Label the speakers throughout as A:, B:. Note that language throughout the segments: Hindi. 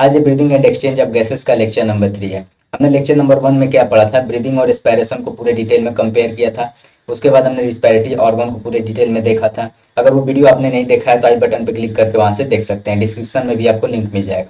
A: आज ये breathing and exchange of gases का लेक्चर नंबर 3 है। हमने लेक्चर नंबर 1 में क्या पढ़ा था, ब्रीदिंग और रिस्पायरेशन को पूरे डिटेल में कंपेयर किया था। उसके बाद हमने रिस्पायरेटरी ऑर्गन को पूरे डिटेल में देखा था। अगर वो वीडियो आपने नहीं देखा है तो आई बटन पर क्लिक करके वहाँ से देख सकते हैं, डिस्क्रिप्शन में भी आपको लिंक मिल जाएगा।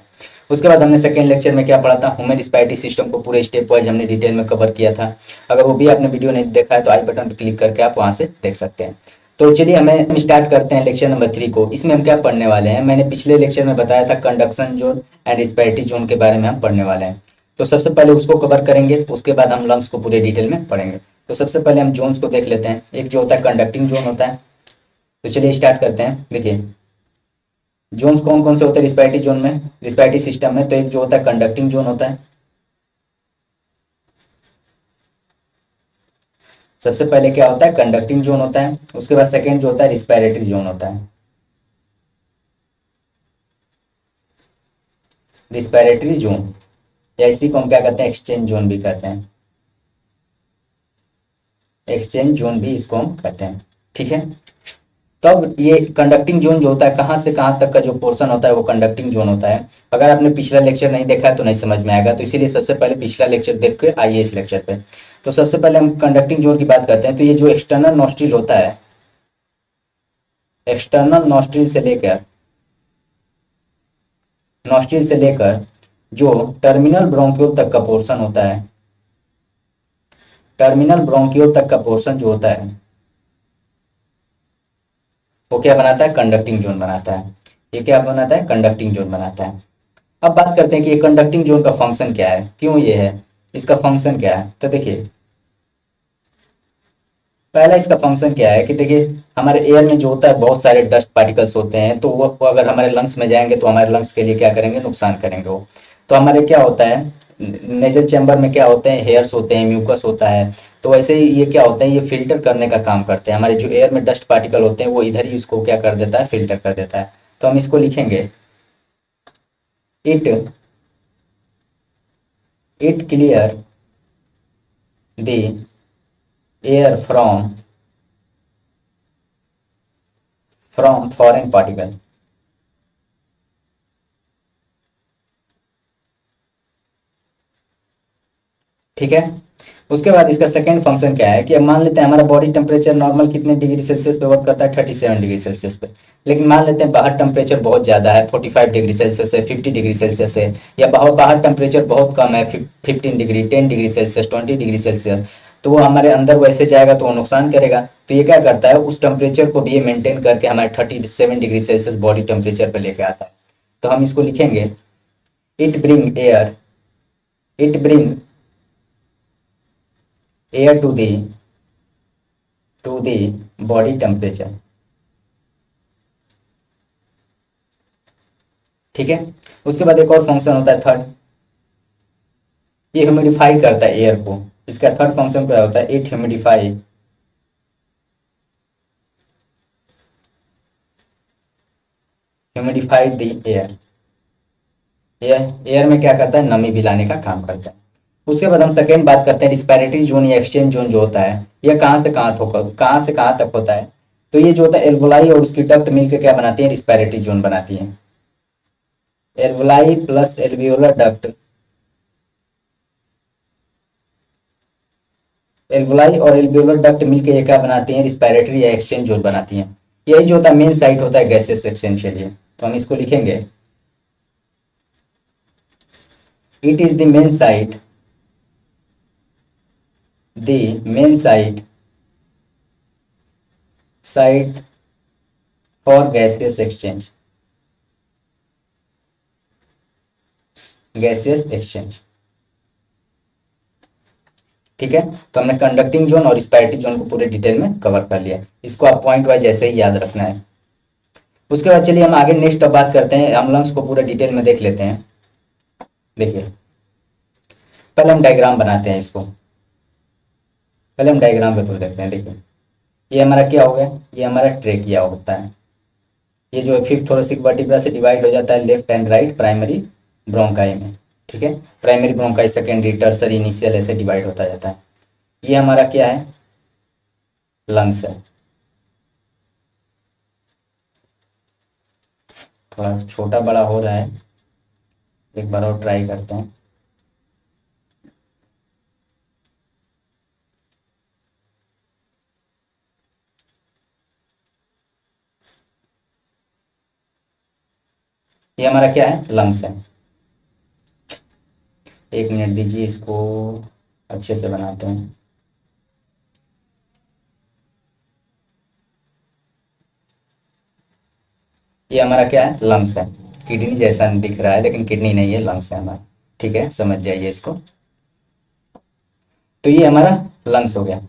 A: उसके बाद हमने सेकेंड लेक्चर में क्या पढ़ा था, ह्यूमन रिस्पायरेटरी सिस्टम को पूरे स्टेप वाइज हमने डिटेल में कवर किया था। अगर वो भी आपने वीडियो नहीं देखा है तो आई बटन पर क्लिक करके आप वहाँ से देख सकते हैं। तो चलिए हम स्टार्ट करते हैं लेक्चर नंबर 3 को। इसमें हम क्या पढ़ने वाले हैं, मैंने पिछले लेक्चर में बताया था conduction zone and respiratory zone के बारे में हम पढ़ने वाले हैं। तो सबसे पहले उसको कवर करेंगे, उसके बाद हम लंग्स को पूरे डिटेल में पढ़ेंगे। तो सबसे पहले हम जोन्स को देख लेते हैं। एक जो होता है कंडक्टिंग जोन होता है। तो चलिए स्टार्ट करते हैं। देखिए जोन्स कौन कौन से होते हैं रिस्पायरेटरी जोन में, रिस्पायरेटरी सिस्टम में। तो एक जो होता है कंडक्टिंग जोन होता है, सबसे पहले क्या होता है कंडक्टिंग जोन होता है। उसके बाद सेकेंड जो होता है रिस्पायरेटरी जोन होता है, रिस्पायरेटरी जोन, या इसी को हम क्या कहते हैं एक्सचेंज जोन भी कहते हैं, एक्सचेंज जोन भी इसको हम कहते हैं। ठीक है, तब ये कंडक्टिंग जोन जो होता है कहाँ से कहाँ तक का जो पोर्शन होता है वो कंडक्टिंग जोन होता है। अगर आपने पिछला लेक्चर नहीं देखा है तो नहीं समझ में आएगा, तो इसीलिए सबसे पहले पिछला लेक्चर देख के आइए इस लेक्चर पे। तो सबसे पहले हम कंडक्टिंग जोन की बात करते हैं। तो ये जो एक्सटर्नल नॉस्ट्रिल होता है, एक्सटर्नल नॉस्ट्रिल से लेकर जो टर्मिनल ब्रोंक्यूल तक का पोर्शन होता है, टर्मिनल ब्रोंक्यूल तक का पोर्शन जो होता है वो क्या बनाता है कंडक्टिंग जोन बनाता है। ये क्या बनाता है कंडक्टिंग जोन बनाता है। अब बात करते हैं कि ये कंडक्टिंग जोन का फंक्शन क्या है, क्यों ये है, इसका फंक्शन क्या है। तो देखिए पहला इसका फंक्शन क्या है कि देखिए हमारे एयर में जो होता है बहुत सारे डस्ट पार्टिकल्स होते हैं, तो वो अगर हमारे लंग्स में जाएंगे तो हमारे लंग्स के लिए क्या करेंगे, नुकसान करेंगे वो। तो हमारे क्या होता है नेजल चैम्बर में क्या होते हैं, हेयर्स होते हैं, म्यूकस होता है। तो वैसे ही ये क्या होता है, ये फिल्टर करने का काम करते हैं। हमारे जो एयर में डस्ट पार्टिकल होते हैं वो इधर ही उसको क्या कर देता है, फिल्टर कर देता है। तो हम इसको लिखेंगे it it clear the air from foreign particle. ठीक है, उसके बाद इसका सेकंड फंक्शन क्या है कि अब मान लेते हैं हमारा बॉडी टेम्परेचर नॉर्मल कितने डिग्री सेल्सियस पे वर्क करता है, 37 डिग्री सेल्सियस पे। लेकिन मान लेते हैं बाहर टेम्परेचर बहुत ज़्यादा है, 45 डिग्री सेल्सियस है, 50 डिग्री सेल्सियस है, या बाहर बाहर टेम्परेचर बहुत कम है, 15 degree, 10 degree Celsius, 20 degree Celsius. तो वो हमारे अंदर वैसे जाएगा तो वो नुकसान करेगा। तो ये क्या करता है उस टेम्परेचर को भी ये मेंटेन करके हमारे 37 डिग्री सेल्सियस बॉडी टेम्परेचर पर लेके आता है। तो हम इसको लिखेंगे it bring air it bring air to the body temperature. ठीक है, उसके बाद एक और फंक्शन होता है थर्ड, ये ह्यूमिडिफाई करता है एयर को। इसका थर्ड फंक्शन क्या होता है, इट ह्यूमिडिफाइड द एयर। यह एयर में क्या करता है, नमी भी लाने का काम करता है। उसके बाद हम सेकेंड बात करते हैं रिस्पायरेटरी जोन या एक्सचेंज जोन जो होता है, यह कहाँ से कहाँ तक होता है। तो ये जो होता है एल्वोलाई और उसकी डक्ट मिलकर क्या बनाती है, रिस्पायरेटरी जोन बनाती है। Alveoli plus alveolar duct, alveoli और एल्वियोलर डक्ट मिलकर ये क्या बनाती हैं, रिस्पायरेटरी या एक्सचेंज जोन बनाती हैं। यही जो होता है मेन साइट होता है गैसेस एक्सचेंज के लिए। तो हम इसको लिखेंगे it is the main site for gaseous exchange. ठीक है, तो हमने कंडक्टिंग जोन और रिस्पायरेटरी जोन को पूरे डिटेल में कवर कर लिया। इसको आप पॉइंट वाइज ऐसे ही याद रखना है। उसके बाद चलिए हम आगे नेक्स्ट अब बात करते हैं, हम लंग्स को पूरे डिटेल में देख लेते हैं। देखिए पहले हम डायग्राम बनाते हैं इसको, पहले हम डायग्राम के थ्रू देखते हैं। देखिए ये हमारा क्या हो गया, ये हमारा ट्रेकिया होता है। ये जो है फिफ्थ थोरेसिक वर्टिब्रा से डिवाइड हो जाता है left and right primary bronchi में। ठीक है, primary bronchi, secondary, tertiary, initial ऐसे डिवाइड होता जाता है। ये हमारा क्या है, लंग्स है। थोड़ा छोटा बड़ा हो रहा है, एक बार और ट्राई करते हैं। ये हमारा क्या है, लंग्स है। 1 मिनट दीजिए, इसको अच्छे से बनाते हैं। ये हमारा क्या है, लंग्स है। किडनी जैसा दिख रहा है लेकिन किडनी नहीं है, लंग्स है हमारा। ठीक है, समझ जाइए इसको। तो ये हमारा लंग्स हो गया।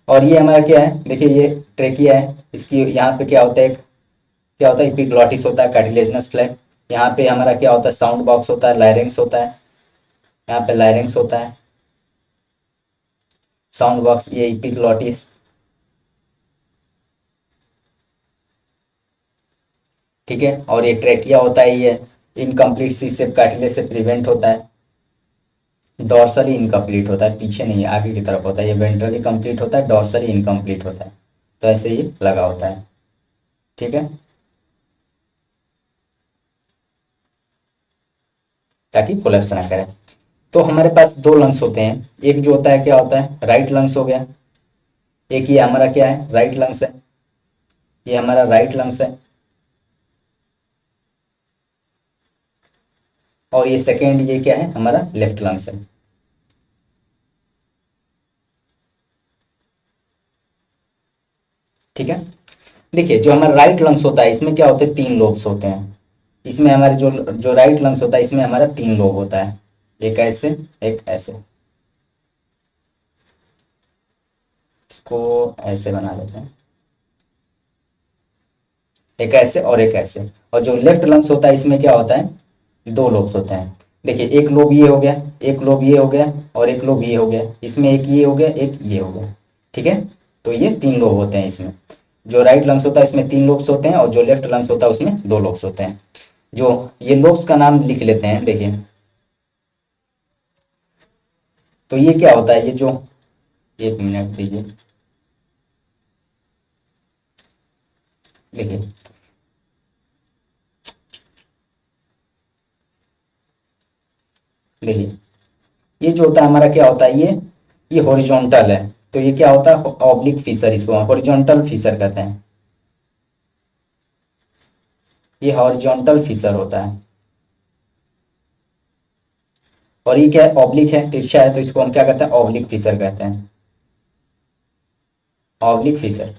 A: और ये हमारा क्या है, देखिए ये ट्रेकिया है। इसकी यहाँ पे क्या होता है, क्या होता है, एपिग्लॉटिस होता है, कार्टिलेजिनस फ्लैप। यहाँ पे हमारा क्या होता है, साउंड बॉक्स होता है, लायरेंक्स होता है। यहाँ पे लायरेंक्स होता है, साउंड बॉक्स, ये एपिग्लॉटिस। ठीक है, और ये ट्रेकिया होता है, ये इनकम्प्लीट सी सेप कार्टिलेज से प्रिवेंट होता है। डॉर्सली इनकम्प्लीट होता है, पीछे नहीं है, आगे की तरफ होता है। ये वेंट्रली कंप्लीट होता है, डॉर्सली इनकम्प्लीट होता है। तो ऐसे ही लगा होता है। ठीक है, ताकि कोलेप्स ना करे। तो हमारे पास दो लंग्स होते हैं। एक जो होता है, क्या होता है, राइट लंग्स हो गया। एक ये हमारा क्या है, राइट लंग्स है। ये हमारा राइट लंग्स है। और ये सेकेंड, ये क्या है, हमारा लेफ्ट लंग्स है। ठीक है, देखिए जो हमारा राइट लंग्स होता है, इसमें क्या होते हैं, 3 लोब्स होते हैं। इसमें हमारे जो जो राइट लंग्स होता है, इसमें हमारा 3 लोब होता है। एक ऐसे, एक ऐसे। इसको ऐसे बना लेते हैं, एक ऐसे और एक ऐसे। और जो लेफ्ट लंग्स होता है, इसमें क्या होता है, 2 लोब्स होते हैं। देखिए एक लोब ये हो गया, एक लोब ये हो गया, और एक लोब ये हो गया। इसमें एक ये हो गया, एक ये हो गया। ठीक है, तो ये 3 लोब होते हैं इसमें। जो राइट लंग्स होता है, इसमें 3 लोब्स होते हैं, और जो लेफ्ट लंग्स होता है, उसमें 2 लोब्स होते हैं। जो ये लोब्स का नाम लिख लेते हैं, देखिए। तो ये क्या होता है, ये जो, 1 मिनट दीजिए, देखिए। देखिए ये जो होता है हमारा, क्या होता है, ये हॉरिजॉन्टल है। तो ये क्या होता है, ऑब्लिक फिशर, इसको हॉरिजॉन्टल फिशर कहते हैं। ये हॉरिजॉन्टल फिशर होता है। और ये क्या है, ऑब्लिक है, तिरछा है, तो इसको हम क्या कहते हैं, ऑब्लिक फिशर कहते हैं। Oblique fissure.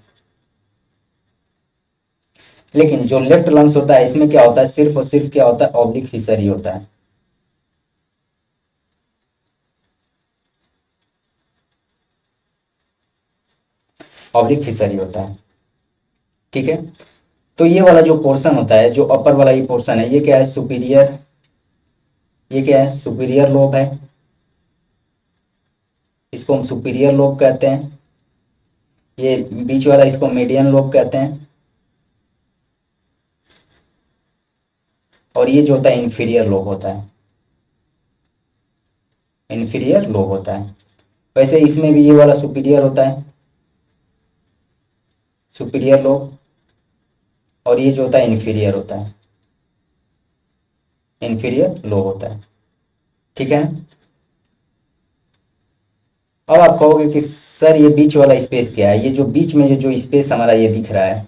A: लेकिन जो लेफ्ट लंग्स होता है, इसमें क्या होता है, सिर्फ और सिर्फ क्या होता है, ऑब्लिक फिशर ही होता है। ऑब्लिक फिशर ही होता है। ठीक है, तो ये वाला जो पोर्शन होता है, जो अपर वाला ये पोर्शन है, ये क्या है, सुपीरियर। ये क्या है, सुपीरियर लोब है। इसको हम सुपीरियर लोब कहते हैं। ये बीच वाला, इसको मीडियन लोब कहते हैं। और ये जो होता है, इंफीरियर लोब होता है। इंफीरियर लोब होता है। वैसे इसमें भी ये वाला सुपीरियर होता है, सुपीरियर लोब। और ये जो होता है, इंफीरियर होता है, इंफीरियर लोब होता है। ठीक है, अब आप कहोगे कि सर ये बीच वाला स्पेस क्या है। ये जो बीच में जो स्पेस हमारा ये दिख रहा है,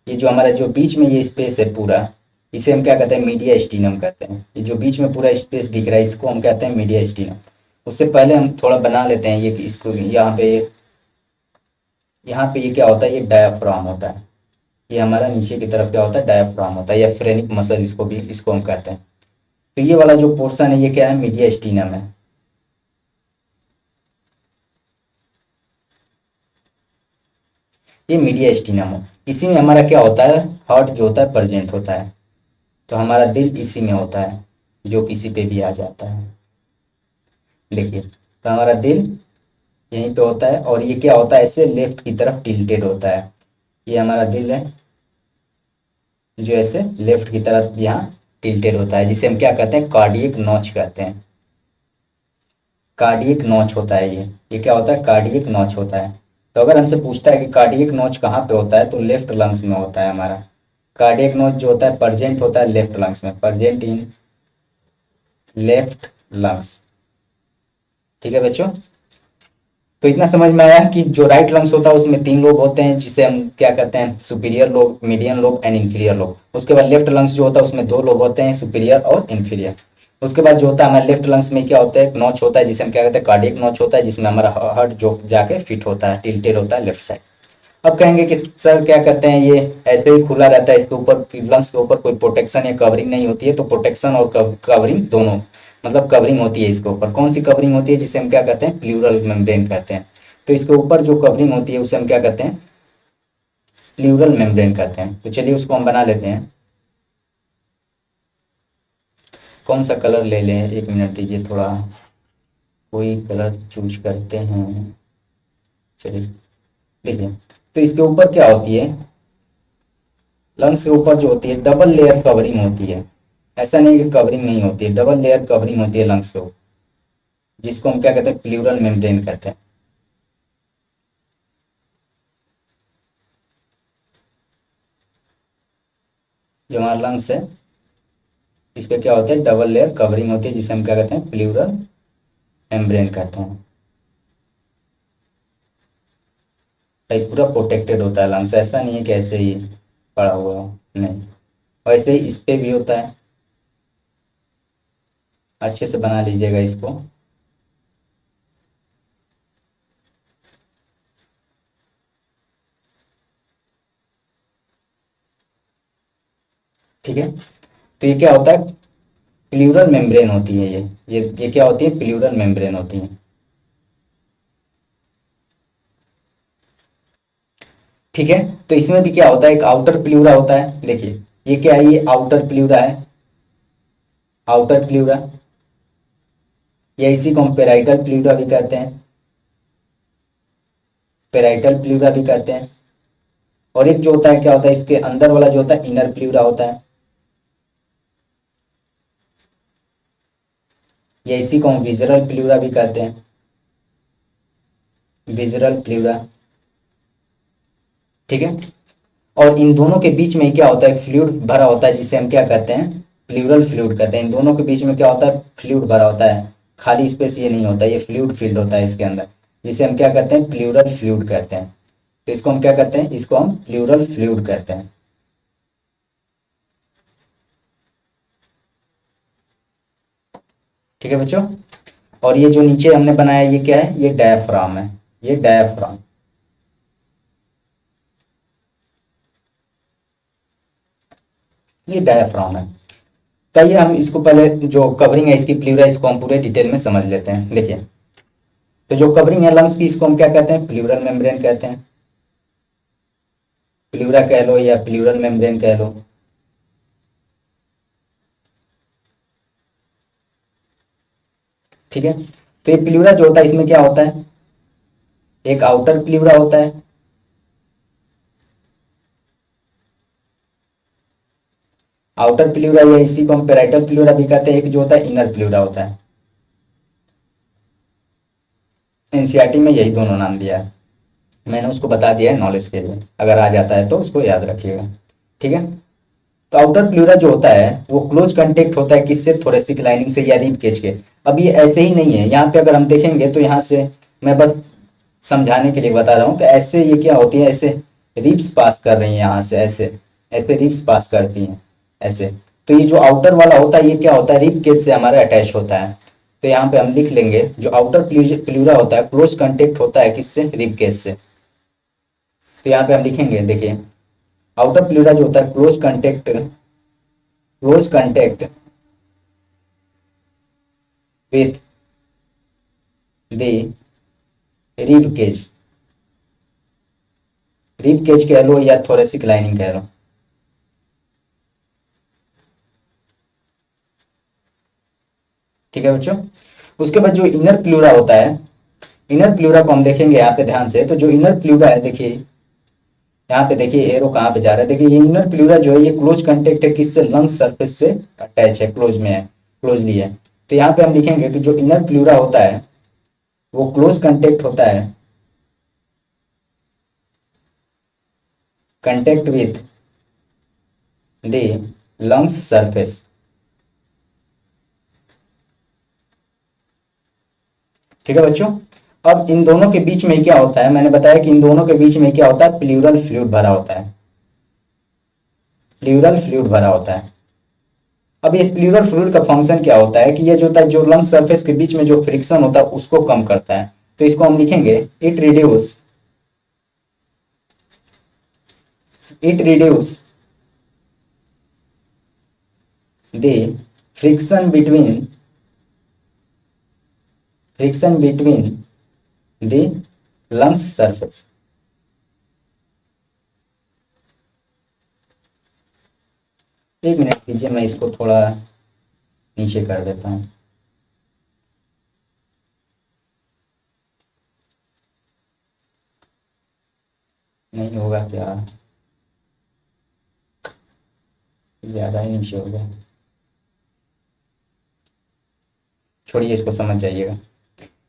A: ये जो हमारा जो बीच में ये स्पेस है पूरा, इसे हम क्या कहते हैं, मीडिया स्टीनम कहते हैं। ये जो बीच में पूरा स्पेस दिख रहा है, इसको हम कहते हैं मीडिया स्टीनम। उससे पहले हम थोड़ा बना लेते हैं ये, इसको यहाँ पे ये क्या होता है, ये डायाफ्राम होता है। ये हमारा नीचे की तरफ क्या होता है, डायाफ्राम होता है, या फ्रेनिक मसल, इसको हम कहते हैं। तो ये वाला जो पोर्शन है, ये क्या है, मीडिया स्टीनम है। ये मीडिया स्टीनम हो, इसी में हमारा क्या होता है, हार्ट जो होता है प्रेजेंट होता है। तो हमारा दिल इसी में होता है, जो किसी पे भी आ जाता है। देखिए, तो हमारा दिल यहीं पे होता है, और ये क्या होता है, ऐसे लेफ्ट की तरफ टिल्टेड होता है। ये हमारा दिल है, जो ऐसे लेफ्ट की तरफ यहाँ टिल्टेड होता है, जिसे हम क्या कहते हैं, कार्डियक नॉच कहते हैं। कार्डियक नॉच होता है ये क्या होता है, कार्डियक नॉच होता है। तो अगर हमसे पूछता है कि कार्डियक नॉच कहाँ पे होता है, तो लेफ्ट लंग्स में होता है हमारा। कार्डियक नॉच जो होता है, प्रेजेंट होता है लेफ्ट लंग्स में, प्रेजेंट इन लेफ्ट लंग्स। ठीक है बच्चों, तो इतना समझ में आया कि जो राइट लंग्स होता है उसमें 3 लोब होते हैं, जिसे हम क्या कहते हैं, superior lobe, median lobe and inferior lobe. उसके बाद लेफ्ट लंग्स जो होता है उसमें 2 लोब होते हैं, सुपीरियर और इंफीरियर। उसके बाद जो होता है हमारे लेफ्ट लंग्स में क्या होता है, एक नॉच होता है जिसे हम क्या कहते हैं, कार्डियक नॉच होता है, जिसमें हमारा हार्ट जो जाके फिट होता है, टिल्टेड होता है लेफ्ट साइड। अब कहेंगे कि सर क्या कहते हैं, ये ऐसे ही खुला रहता है, इसके ऊपर लंग्स के ऊपर कोई प्रोटेक्शन या कवरिंग नहीं होती है। तो प्रोटेक्शन और कवरिंग दोनों, मतलब कवरिंग होती है इसके ऊपर। कौन सी कवरिंग होती है, जिसे हम क्या कहते हैं, प्लूरल मेम्ब्रेन कहते हैं। तो इसके ऊपर जो कवरिंग होती है उसे हम क्या कहते हैं, प्लूरल मेम्ब्रेन कहते हैं। तो चलिए उसको हम बना लेते हैं। कौन सा कलर ले लें, 1 मिनट दीजिए थोड़ा, कोई कलर चूज करते हैं। चलिए देखिए, तो इसके ऊपर क्या होती है, लंग्स के ऊपर जो होती है डबल लेयर कवरिंग होती है। ऐसा नहीं कि कवरिंग नहीं होती है, डबल लेयर कवरिंग होती है लंग्स के ऊपर, जिसको हम क्या कहते हैं, प्लूरल मेम्ब्रेन कहते हैं। जो हमारा लंग्स है इस पे क्या होता है, डबल लेयर कवरिंग होती है, जिसे हम क्या कहते हैं, प्लूरल मेम्ब्रेन कहते हैं। भाई पूरा प्रोटेक्टेड होता है लंग्स, ऐसा नहीं है कि ऐसे ही पड़ा हुआ हो, नहीं। वैसे ही इस पे भी होता है। अच्छे से बना लीजिएगा इसको। ठीक है, तो ये क्या होता है, प्लूरल मेम्ब्रेन होती है ये क्या होती है, प्लूरल मेम्ब्रेन होती है। ठीक है, तो इसमें भी क्या होता है, एक आउटर प्लूरा होता है। देखिए ये क्या है, ये आउटर प्लूरा है, आउटर प्लूरा, या इसी को हम पेराइटल प्लूरा भी कहते हैं, पेराइटल प्लूरा भी कहते हैं। और एक जो होता है क्या होता है, इसके अंदर वाला जो होता है इनर प्लूरा होता है, या इसी को हम विजरल प्लूरा भी कहते हैं, विजरल प्लूरा। ठीक है, और इन दोनों के बीच में क्या होता है, एक फ्लूइड भरा होता है, जिसे हम क्या कहते हैं, प्लूरल फ्लूइड कहते हैं। इन दोनों के बीच में क्या होता है, फ्लूइड भरा होता है, खाली स्पेस ये नहीं होता, ये फ्लूइड फील्ड होता है इसके अंदर, जिसे हम क्या कहते हैं, प्लूरल फ्लूइड कहते हैं। तो इसको हम क्या कहते हैं, इसको हम प्लूरल फ्लूइड कहते हैं। ठीक है बच्चों, और ये जो नीचे हमने बनाया ये क्या है, ये डायाफ्राम है, ये डायाफ्राम, ये डायाफ्राम है। कहिए हम इसको पहले, जो कवरिंग है इसकी प्लूरा, इसको हम पूरे डिटेल में समझ लेते हैं। देखिए, तो जो कवरिंग है लंग्स की, इसको हम क्या कहते हैं, प्लूरल मेम्ब्रेन कहते हैं, प्लूरा कह लो या प्लूरल मेम्ब्रेन कह लो। ठीक है, तो ये प्लूरा जो होता है इसमें क्या होता है, एक आउटर प्लूरा होता है, आउटर प्लूरा, या इसी को हम पेराइटल प्लूरा भी कहते हैं। एक जो होता है इनर प्लूरा होता है। एनसीईआरटी में यही दोनों नाम दिया है, मैंने उसको बता दिया है नॉलेज के लिए, अगर आ जाता है तो उसको याद रखिएगा। ठीक है, तो आउटर प्लूरा जो होता है वो क्लोज कांटेक्ट होता है किससे, थोरेसिक लाइनिंग से या रिब केज के। अब ये ऐसे ही नहीं है, यहाँ पे अगर हम देखेंगे तो यहाँ से, मैं बस समझाने के लिए बता रहा हूँ कि ऐसे ये क्या होती है, ऐसे रिब्स पास कर रही हैं यहाँ से, ऐसे ऐसे रिब्स पास करती हैं ऐसे। तो ये जो आउटर वाला होता है ये क्या होता है, रिब केज से हमारा अटैच होता है। तो यहाँ पे हम लिख लेंगे, जो आउटर प्लूरा होता है क्लोज कांटेक्ट होता है किससे, रिब केज से। तो यहाँ पे हम लिखेंगे, देखिए आउटर प्लूरा जो होता है close contact with the rib cage, rib cage कह लो या थोरेसिक लाइनिंग कह लो। ठीक है बच्चों, उसके बाद जो इनर प्लूरा होता है, इनर प्लूरा को हम देखेंगे यहाँ पे ध्यान से। तो जो इनर प्लूरा है, देखिए यहाँ पे देखिए एरो कहाँ पे जा रहा है, देखिए ये इनर प्लूरा जो है ये क्लोज कांटेक्ट है किससे, लंग्स सरफेस से अटैच है, क्लोज में है, क्लोजली है। तो यहाँ पे हम लिखेंगे कि जो इनर प्लूरा होता है वो क्लोज कांटेक्ट होता है, contact with the lungs surface, ठीक है बच्चों। अब इन दोनों के बीच में क्या होता है, मैंने बताया कि इन दोनों के बीच में क्या होता है, प्लूरल फ्लूइड भरा होता है, प्लूरल फ्लूइड भरा होता है। अब ये प्लूरल फ्लूइड का फंक्शन क्या होता है कि ये जो होता है, जो लंग्स सरफेस के बीच में जो फ्रिक्शन होता है उसको कम करता है। तो इसको हम लिखेंगे it reduce the friction between the lungs surface। एक मिनट दीजिए, मैं इसको थोड़ा नीचे कर देता हूँ। नहीं होगा क्या, ज़्यादा ही नीचे हो गया, छोड़िए इसको, समझ जाइएगा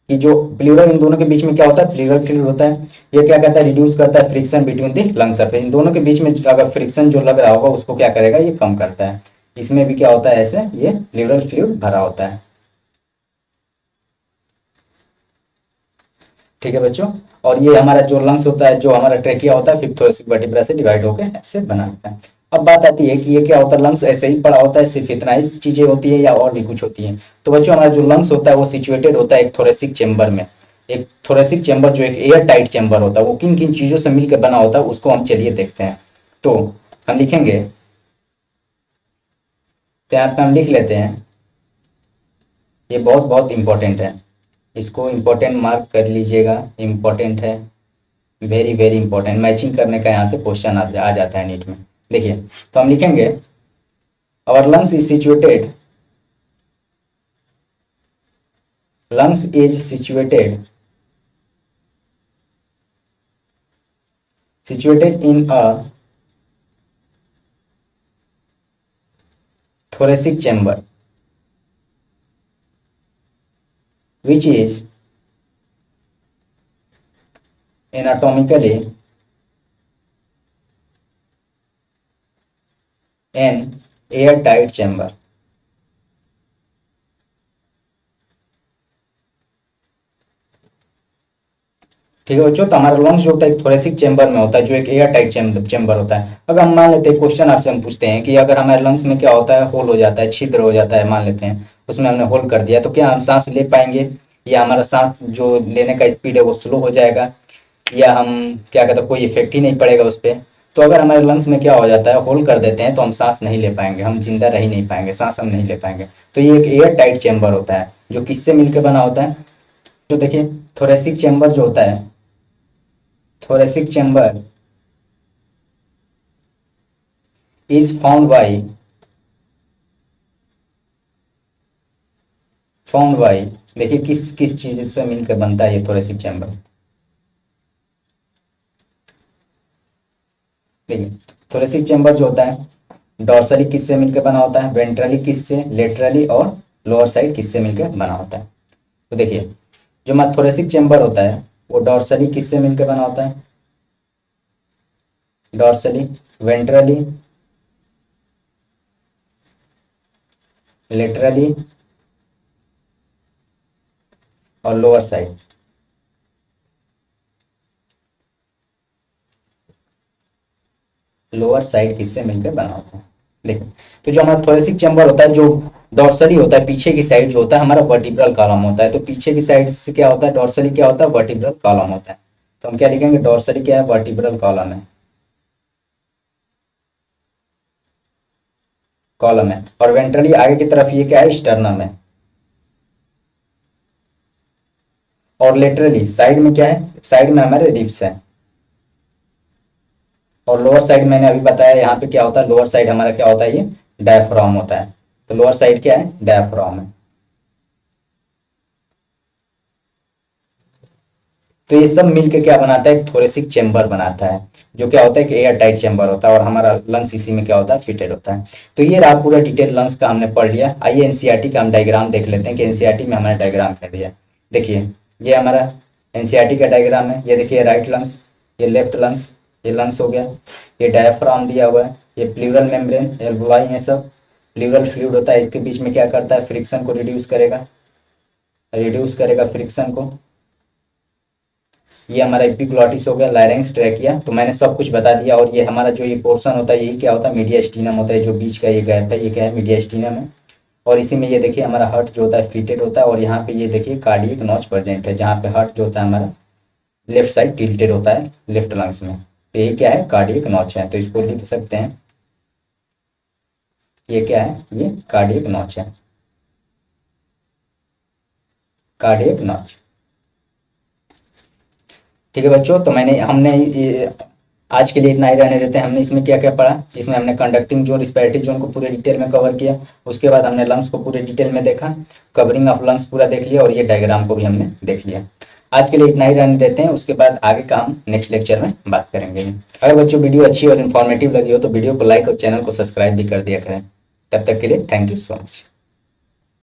A: कि जो प्लूरल इन दोनों के बीच में क्या होता है, प्लूरल फ्लूइड होता है। ये क्या कहता है, रिड्यूस करता है friction between the lung surface. इन दोनों के बीच में अगर फ्रिक्शन जो लग रहा होगा उसको क्या करेगा, ये कम करता है। इसमें भी क्या होता है, ऐसे ये प्लूरल फ्लूइड भरा होता है। ठीक है बच्चों। और ये हमारा जो लंग्स होता है, जो हमारा ट्रेकिया होता है, फिफ्थ थोरेसिक वर्टिब्रा से डिवाइड होकर ऐसे बना होता है। अब बात आती है कि ये क्या होता है, लंग्स ऐसे ही पड़ा होता है, सिर्फ इतना ही चीजें होती है या और भी कुछ होती है। तो बच्चों हमारा जो लंग्स होता है वो सिचुएटेड होता है एक थोरेसिक चेंबर में। एक थोरेसिक चेंबर जो एक एयर टाइट चेंबर होता है, वो किन किन चीजों से मिलकर बना होता है उसको हम चलिए देखते हैं। तो हम लिखेंगे, तो यहाँ पे हम लिख लेते हैं, ये बहुत बहुत इंपॉर्टेंट है, इसको इम्पोर्टेंट मार्क कर लीजिएगा, इम्पोर्टेंट है, वेरी वेरी इंपॉर्टेंट। मैचिंग करने का यहाँ से क्वेश्चन आ जाता है नीट में। देखिए, तो हम लिखेंगे our lungs is situated, lungs is situated in a thoracic chamber which is anatomically an airtight chamber। ठीक है बच्चों, तो हमारा लंग्स जो होता है थोरेसिक चेंबर में होता है, जो एक एयर टाइट चेंबर होता है। अगर हम मान लेते हैं, क्वेश्चन आपसे हम पूछते हैं कि अगर हमारे लंग्स में क्या होता है, होल हो जाता है, छिद्र हो जाता है, मान लेते हैं उसमें हमने होल कर दिया, तो क्या हम सांस ले पाएंगे, या हमारा सांस जो लेने का स्पीड है वो स्लो हो जाएगा, या हम क्या कहते हैं कोई इफेक्ट ही नहीं पड़ेगा उस पर। तो अगर हमारे लंग्स में क्या हो जाता है, होल कर देते हैं, तो हम सांस नहीं ले पाएंगे, हम जिंदा रह ही नहीं पाएंगे, सांस हम नहीं ले पाएंगे। तो ये एक एयर टाइट चेंबर होता है जो किससे मिलकर बना होता है। तो देखिए, थोरेसिक चेंबर जो होता है, thoracic chamber is formed by देखिए किस किस चीज से मिलकर बनता है ये थोरेसिक चैम्बर। देखिए, थोरेसिक चैम्बर जो होता है डॉर्सली किससे मिलकर बना होता है, वेंट्रली किससे, लेटरली, और लोअर साइड किससे मिलकर बना होता है। तो देखिए, जो हमारा थोरेसिक चैम्बर होता है वो डॉर्सली किससे मिलकर बना होता है, डॉर्सली, वेंट्रली, लेटरली और लोअर साइड। लोअर साइड किससे मिलकर बना होता है। देखो, तो जो हमारा थोरेसिक चैम्बर होता है, जो डॉर्सली होता है, पीछे की साइड जो होता है हमारा वर्टिब्रल कॉलम होता है। तो पीछे की साइड से क्या होता है, डॉर्सली क्या होता है, वर्टिब्रल कॉलम होता है। तो हम क्या लिखेंगे, डॉर्सली क्या है, वर्टिब्रल कॉलम है, कॉलम है। और वेंट्रली आगे की तरफ ये क्या है, स्टर्नम है। और लेटरली साइड में क्या है, साइड में हमारे रिब्स है। और लोअर साइड मैंने अभी बताया यहाँ पे क्या होता है, लोअर साइड हमारा क्या होता है, ये डायफ्राम होता है। तो लोअर साइड क्या है, डायफ्राम है। तो ये सब मिलके क्या बनाता है, एक थोरेसिक चेंबर बनाता है, जो क्या होता है कि एयर टाइट चेंबर होता है, और हमारा लंग्स इसी में क्या होता है, फिटेड होता है। तो ये रहा पूरा डिटेल लंग्स का हमने पढ़ लिया। आइए एनसीईआरटी का हम डायग्राम देख लेते हैं कि एनसीईआरटी में हमारा डायग्राम क्या दिया। देखिए, ये हमारा एनसीईआरटी का डायग्राम है। ये देखिए, राइट लंग्स, ये लेफ्ट लंग्स, ये लंग्स हो गया, ये डायफ्राम दिया हुआ है, ये प्लूरल मेम्ब्रेन, एल्वोलाई है सब। प्लूरल फ्लूइड होता है, इसके बीच में क्या करता है, फ्रिक्शन को रिड्यूस करेगा। रिड्यूस करेगा फ्रिक्शन को। ये हमारा एपिग्लॉटिस हो गया, लायरेंक्स, ट्रैकिया। तो मैंने सब कुछ बता दिया। और ये हमारा जो ये पोर्शन होता है, यही क्या होता है, मीडियास्टिनम होता है। जो बीच का ये गैप है, ये क्या है, मीडियास्टिनम है। और इसी में ये देखिए हमारा हार्ट जो होता है फिटेड होता है। और यहाँ पे ये देखिए कार्डियक नॉच प्रेजेंट है, जहाँ पे हार्ट जो होता है हमारा लेफ्ट साइड टिल्टेड होता है लेफ्ट लंग्स में। तो यही क्या है, कार्डियक नॉच है। तो इसको लिख सकते हैं, ये क्या है, ये कार्डियक नॉच है, कार्डियक नॉच। ठीक है बच्चों, तो हमने आज के लिए इतना ही रहने देते हैं। हमने इसमें क्या क्या पढ़ा, इसमें हमने कंडक्टिंग जोन, रिस्पिरेटरी जोन को पूरे डिटेल में कवर किया। उसके बाद हमने लंग्स को पूरे डिटेल में देखा, कवरिंग ऑफ लंग्स पूरा देख लिया। और ये डायग्राम को भी हमने देख लिया। आज के लिए इतना ही रहने देते हैं, उसके बाद आगे का हम नेक्स्ट लेक्चर में बात करेंगे। अगर बच्चों वीडियो अच्छी और इन्फॉर्मेटिव लगी हो तो वीडियो को लाइक और चैनल को सब्सक्राइब भी कर दिया करें। तब तक के लिए थैंक यू सो मच।